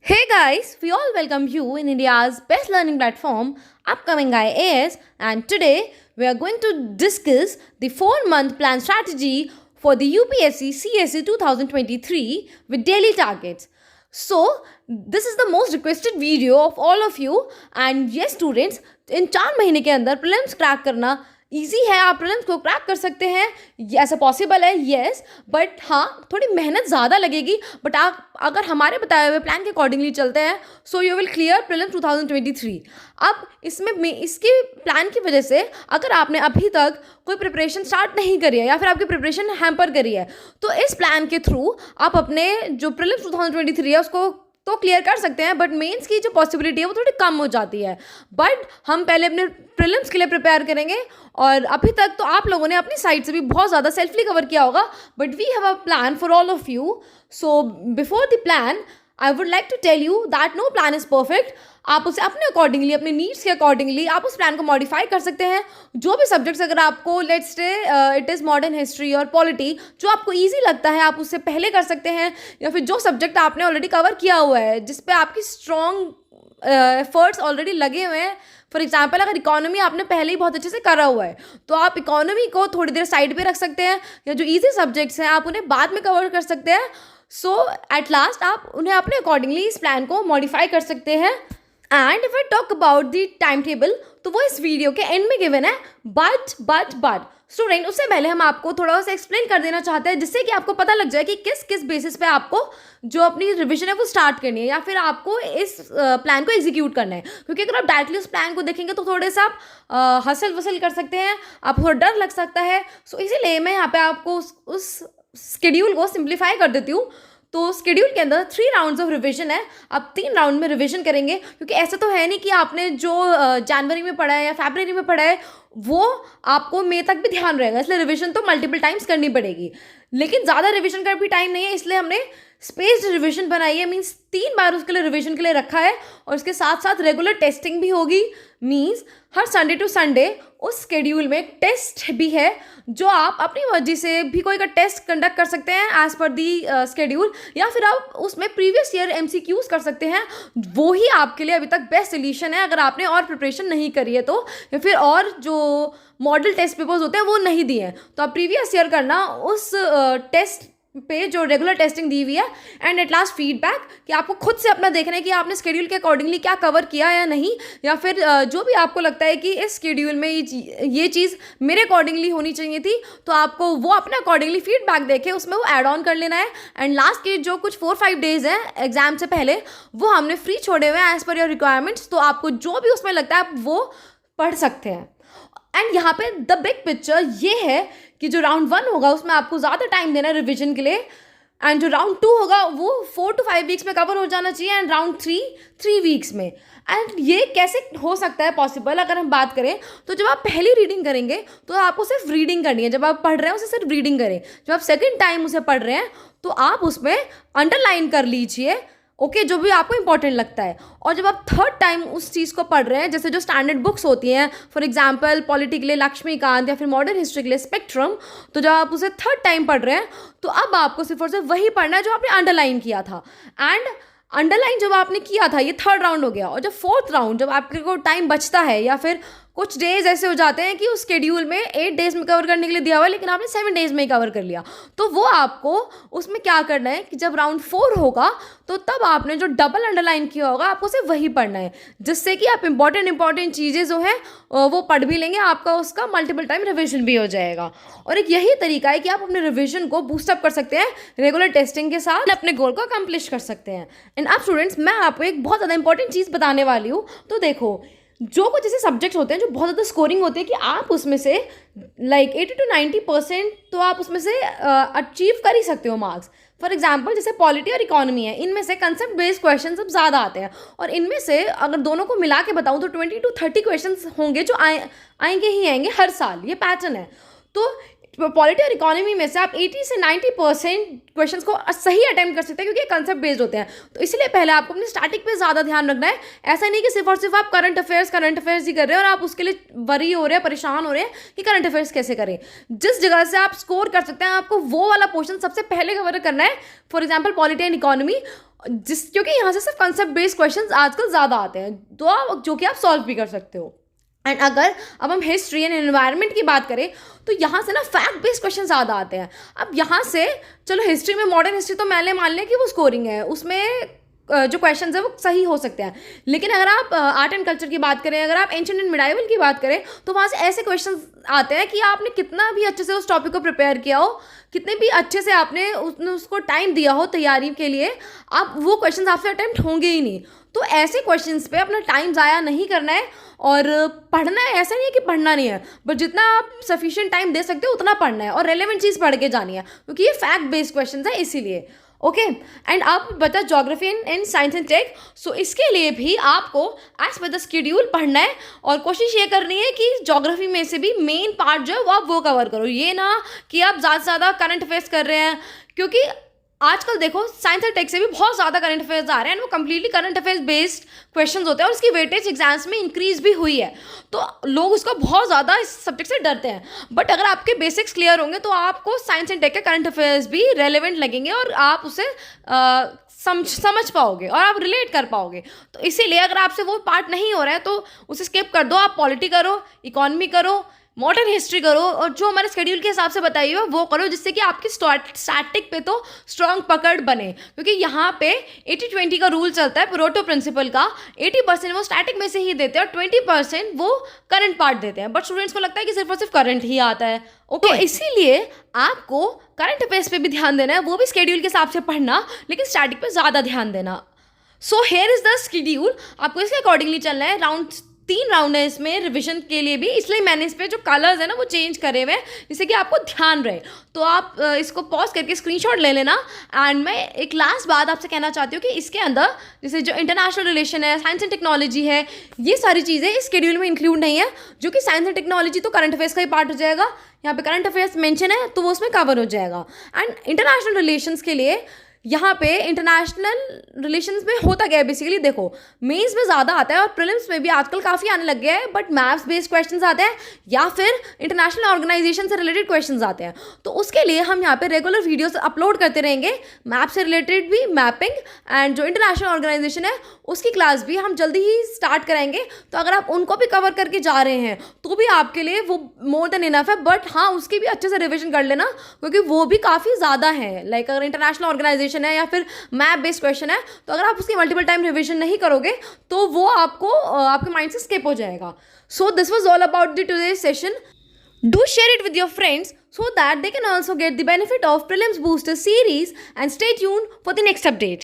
Hey guys, we all welcome you in India's best learning platform, Upcoming IAS, and today we are going to discuss the 4-month plan strategy for the UPSC CSE 2023 with daily targets. So, this is the most requested video of all of you, and yes students, in 4 महीने के अंदर prelims crack करना easy है, आप prelims को crack कर सकते हैं, ऐसा पॉसिबल है येस, बट हाँ थोड़ी मेहनत ज़्यादा लगेगी, बट आप अगर हमारे बताए हुए प्लान के अकॉर्डिंगली चलते हैं so you will clear prelims 2023। अब इसमें इसके प्लान की वजह से अगर आपने अभी तक कोई प्रिपरेशन स्टार्ट नहीं करी है या फिर आपकी प्रिपरेशन हैम्पर करी है तो इस प्लान के थ्रू आप अपने जो प्रीलिम्स 2023 है उसको तो क्लियर कर सकते हैं, बट मेंस की जो पॉसिबिलिटी है वो थोड़ी कम हो जाती है। बट हम पहले अपने प्रीलिम्स के लिए प्रिपेयर करेंगे और अभी तक तो आप लोगों ने अपनी साइड से भी बहुत ज़्यादा सेल्फली कवर किया होगा, but we have a plan for all of you. So before the plan I would like to tell you that no plan is perfect. आप उसे अपने अकॉर्डिंगली, अपने नीड्स के अकॉर्डिंगली आप उस प्लान को मॉडिफाई कर सकते हैं। जो भी सब्जेक्ट्स अगर आपको let's say it is modern history और पॉलिटी जो आपको ईजी लगता है आप उससे पहले कर सकते हैं, या फिर जो सब्जेक्ट आपने ऑलरेडी कवर किया हुआ है जिस पे आपकी स्ट्रॉन्ग एफर्ट्स ऑलरेडी लगे हुए हैं। फॉर एग्जाम्पल अगर इकोनॉमी आपने पहले ही बहुत अच्छे से करा हुआ है तो आप इकोनॉमी को थोड़ी देर साइड पे रख सकते हैं, या जो ईजी सब्जेक्ट्स हैं आप उन्हें बाद में कवर कर सकते हैं। सो एट लास्ट आप उन्हें अपने अकॉर्डिंगली इस प्लान को मॉडिफाई कर सकते हैं। And if I talk about the time table तो वो इस वीडियो के एंड में गिवन है, बट स्टूडेंट उससे पहले हम आपको थोड़ा सा एक्सप्लेन कर देना चाहते हैं जिससे कि आपको पता लग जाए कि किस किस बेसिस पे आपको जो अपनी रिविजन है वो स्टार्ट करनी है या फिर आपको इस प्लान को एग्जीक्यूट करना है। क्योंकि अगर आप डायरेक्टली उस प्लान को देखेंगे तो थोड़े सा आप हसल वसल कर सकते हैं, आप थोड़ा डर लग सकता है। सो इसीलिए मैं यहाँ पे आपको उस स्केड्यूल को सिंप्लीफाई कर देती हूँ। तो स्केड्यूल के अंदर 3 राउंड्स ऑफ रिवीजन है, आप 3 राउंड में रिवीजन करेंगे, क्योंकि ऐसा तो है नहीं कि आपने जो जनवरी में पढ़ा है या फरवरी में पढ़ा है वो आपको मई तक भी ध्यान रहेगा, इसलिए रिवीजन तो मल्टीपल टाइम्स करनी पड़ेगी। लेकिन ज़्यादा रिवीजन का भी टाइम नहीं है, इसलिए हमने स्पेस्ड रिवीजन बनाई है, मीन्स 3 बार उसके लिए रिवीजन के लिए रखा है और इसके साथ साथ रेगुलर टेस्टिंग भी होगी। मीन्स हर संडे टू संडे उस स्केड्यूल में टेस्ट भी है जो आप अपनी मर्जी से भी कोई का टेस्ट कंडक्ट कर सकते हैं एज पर दी स्केड्यूल, या फिर आप उसमें प्रीवियस ईयर MCQs कर सकते हैं। वो ही आपके लिए अभी तक बेस्ट सोल्यूशन है अगर आपने और प्रिपरेशन नहीं करी है तो, या फिर और जो मॉडल टेस्ट पेपर्स होते हैं वो नहीं दिए हैं तो आप प्रीवियस ईयर करना उस टेस्ट पे जो रेगुलर टेस्टिंग दी हुई है। एंड एट लास्ट फीडबैक कि आपको खुद से अपना देखना है कि आपने स्केड्यूल के अकॉर्डिंगली क्या कवर किया या नहीं, या फिर जो भी आपको लगता है कि इस स्केड्यूल में ये चीज़ मेरे अकॉर्डिंगली होनी चाहिए थी तो आपको वो अपने अकॉर्डिंगली फीडबैक देके उसमें वो ऐड ऑन कर लेना है। एंड लास्ट के जो कुछ 4-5 डेज हैं एग्जाम से पहले वो हमने फ्री छोड़े हुए हैं एज पर योर रिक्वायरमेंट्स, तो आपको जो भी उसमें लगता है आप वो पढ़ सकते हैं। एंड यहाँ पे द बिग पिक्चर ये है कि जो राउंड 1 होगा उसमें आपको ज़्यादा टाइम देना है रिविजन के लिए, एंड जो राउंड 2 होगा वो 4 to 5 वीक्स में कवर हो जाना चाहिए, एंड राउंड 3 वीक्स में। एंड ये कैसे हो सकता है पॉसिबल, अगर हम बात करें तो जब आप पहली रीडिंग करेंगे तो आपको सिर्फ रीडिंग करनी है, जब आप पढ़ रहे हैं उसे सिर्फ रीडिंग करें। जब आप सेकेंड टाइम उसे पढ़ रहे हैं तो आप उसमें अंडरलाइन कर लीजिए ओके जो भी आपको इंपॉर्टेंट लगता है। और जब आप थर्ड टाइम उस चीज़ को पढ़ रहे हैं, जैसे जो स्टैंडर्ड बुक्स होती हैं फॉर एग्जांपल पॉलिटी के लिए लक्ष्मीकांत या फिर मॉडर्न हिस्ट्री के लिए स्पेक्ट्रम, तो जब आप उसे थर्ड टाइम पढ़ रहे हैं तो अब आपको सिर्फ और सिर्फ वही पढ़ना है जो आपने अंडरलाइन किया था। एंड अंडरलाइन जब आपने किया था ये थर्ड राउंड हो गया, और जब फोर्थ राउंड जब आपके को टाइम बचता है या फिर कुछ डेज ऐसे हो जाते हैं कि उस शेड्यूल में 8 डेज में कवर करने के लिए दिया हुआ है लेकिन आपने 7 डेज में ही कवर कर लिया, तो वो आपको उसमें क्या करना है कि जब राउंड 4 होगा तो तब आपने जो डबल अंडरलाइन किया होगा आपको सिर्फ वही पढ़ना है, जिससे कि आप इंपॉर्टेंट चीज़ें जो हैं वो पढ़ भी लेंगे, आपका उसका मल्टीपल टाइम रिविजन भी हो जाएगा। और एक यही तरीका है कि आप अपने रिविजन को बूस्टअप कर सकते हैं रेगुलर टेस्टिंग के साथ, अपने गोल को अकम्प्लिश कर सकते हैं। एंड अब स्टूडेंट्स मैं आपको एक बहुत ज़्यादा इंपॉर्टेंट चीज़ बताने वाली हूँ। तो देखो जो कुछ ऐसे सब्जेक्ट्स होते हैं जो बहुत ज़्यादा स्कोरिंग होते हैं कि आप उसमें से लाइक 80 to 90% तो आप उसमें से अचीव कर ही सकते हो मार्क्स। फॉर एग्जाम्पल जैसे पॉलिटी और इकोनॉमी है, इनमें से कंसेप्ट बेस्ड क्वेश्चन सब ज़्यादा आते हैं, और इनमें से अगर दोनों को मिला के बताऊँ तो 20 to 30 क्वेश्चन होंगे जो आएंगे ही आएंगे हर साल, ये पैटर्न है। तो पॉलिटी और इकोनॉमी में से आप 80 से 90% क्वेश्चंस को सही अटेम्प्ट कर सकते हैं क्योंकि कंसेप्ट बेस्ड होते हैं। तो इसलिए पहले आपको अपनी स्टैटिक पे ज़्यादा ध्यान रखना है। ऐसा नहीं कि सिर्फ और सिर्फ आप करंट अफेयर्स ही कर रहे हैं और आप उसके लिए वरी हो रहे हैं, परेशान हो रहे हैं कि करंट अफेयर्स कैसे करें। जिस जगह से आप स्कोर कर सकते हैं आपको वो वाला पोर्शन सबसे पहले कवर करना है। For example polity and economy क्योंकि यहाँ से सिर्फ कंसेप्ट बेस्ड क्वेश्चंस आजकल ज़्यादा आते हैं, तो आप जो कि आप सॉल्व भी कर सकते हो। एंड अगर अब हम हिस्ट्री एंड एनवायरनमेंट की बात करें तो यहाँ से ना फैक्ट बेस्ड क्वेश्चन ज़्यादा आते हैं। अब यहाँ से चलो हिस्ट्री में, मॉडर्न हिस्ट्री तो मैंने मान लिया कि वो स्कोरिंग है, उसमें जो क्वेश्चंस है वो सही हो सकते हैं। लेकिन अगर आप आर्ट एंड कल्चर की बात करें, अगर आप एंशिएंट एंड मिडाइवल की बात करें, तो वहाँ से ऐसे क्वेश्चंस आते हैं कि आपने कितना भी अच्छे से उस टॉपिक को प्रिपेयर किया हो, कितने भी अच्छे से आपने उसको टाइम दिया हो तैयारी के लिए, आप वो क्वेश्चंस आपसे अटेम्प्ट होंगे ही नहीं। तो ऐसे क्वेश्चंस पे अपना टाइम ज़ाया नहीं करना है और पढ़ना है। ऐसा नहीं है कि पढ़ना नहीं है, बट जितना आप सफिशिएंट टाइम दे सकते हो उतना पढ़ना है और रेलेवेंट चीज़ पढ़ के जानी है, क्योंकि ये फैक्ट बेस्ड क्वेश्चन है इसीलिए। ओके, एंड आप बता geography and science and tech, so इसके लिए भी आपको एज पर द शेड्यूल पढ़ना है और कोशिश ये करनी है कि ज्योग्राफी में से भी मेन पार्ट जो है वो आप वो कवर करो। ये ना कि आप ज़्यादा से ज़्यादा करंट अफेयर्स कर रहे हैं, क्योंकि आजकल देखो साइंस एंड टेक से भी बहुत ज़्यादा करंट अफेयर्स आ रहे हैं, वो completely current affairs based questions होते हैं और इसकी वेटेज एग्जाम्स में इंक्रीज भी हुई है, तो लोग उसका बहुत ज़्यादा इस सब्जेक्ट से डरते हैं। बट अगर आपके बेसिक्स क्लियर होंगे तो आपको साइंस एंड टेक के करंट अफेयर्स भी रेलेवेंट लगेंगे और आप उसे समझ पाओगे और आप रिलेट कर पाओगे। तो इसीलिए अगर आपसे वो पार्ट नहीं हो रहा है तो उसे स्किप कर दो, आप पॉलिटी करो, इकोनॉमी करो, मॉडर्न हिस्ट्री करो और जो हमारे शेड्यूल के हिसाब से बताइए वो करो, जिससे कि आपकी स्टैटिक पे तो स्ट्रॉन्ग पकड़ बने। क्योंकि यहाँ पे 80-20 का रूल चलता है, परोटो प्रिंसिपल का। 80% वो स्टैटिक में से ही देते हैं और 20% वो करंट पार्ट देते हैं, बट स्टूडेंट्स को लगता है कि सिर्फ और सिर्फ करंट ही आता है। ओके, तो इसीलिए आपको करंट अफेयर्स पे भी ध्यान देना है, वो भी शेड्यूल के हिसाब से पढ़ना, लेकिन स्टैटिक पे ज़्यादा ध्यान देना। So here is the schedule, आपको इसके अकॉर्डिंगली चलना है। 3 राउंड है इसमें रिवीजन के लिए भी, इसलिए मैंने इस पर जो कलर्स है ना वो चेंज करे हुए हैं, जिससे कि आपको ध्यान रहे। तो आप इसको पॉज करके स्क्रीनशॉट ले लेना। एंड मैं एक लास्ट बात आपसे कहना चाहती हूँ कि इसके अंदर जैसे जो इंटरनेशनल रिलेशन है, साइंस एंड टेक्नोलॉजी है, ये सारी चीज़ें इस शेड्यूल में इंक्लूड नहीं है, जो कि साइंस एंड टेक्नोलॉजी तो करंट अफेयर्स का ही पार्ट हो जाएगा। यहाँ पे करंट अफेयर्स मेंशन है तो वो उसमें कवर हो जाएगा। एंड इंटरनेशनल रिलेशंस के लिए यहाँ पे इंटरनेशनल रिलेशंस में होता क्या है बेसिकली, देखो मेंस में ज़्यादा आता है और प्रीलिम्स में भी आजकल काफ़ी आने लग गया है, बट मैथ्स बेस्ड क्वेश्चंस आते हैं या फिर इंटरनेशनल ऑर्गेनाइजेशन से रिलेटेड क्वेश्चंस आते हैं। तो उसके लिए हम यहाँ पे रेगुलर वीडियोस अपलोड करते रहेंगे, मैप से रिलेटेड भी, मैपिंग एंड जो इंटरनेशनल ऑर्गेनाइजेशन है उसकी क्लास भी हम जल्दी ही स्टार्ट कराएंगे। तो अगर आप उनको भी कवर करके जा रहे हैं तो भी आपके लिए वो मोर देन इनफ है। बट हाँ, उसकी भी अच्छे से रिविजन कर लेना, क्योंकि वो भी काफ़ी ज़्यादा है। लाइक अगर इंटरनेशनल ऑर्गेनाइजेशन है या फिर मैप बेस्ड क्वेश्चन है, तो अगर आप उसकी मल्टीपल टाइम रिवीजन नहीं करोगे तो वो आपको आपके माइंड से स्किप हो जाएगा। So this was all about the today session. Do share it with your friends so that they can also get the benefit of Prelims Booster series, and stay tuned for the next update.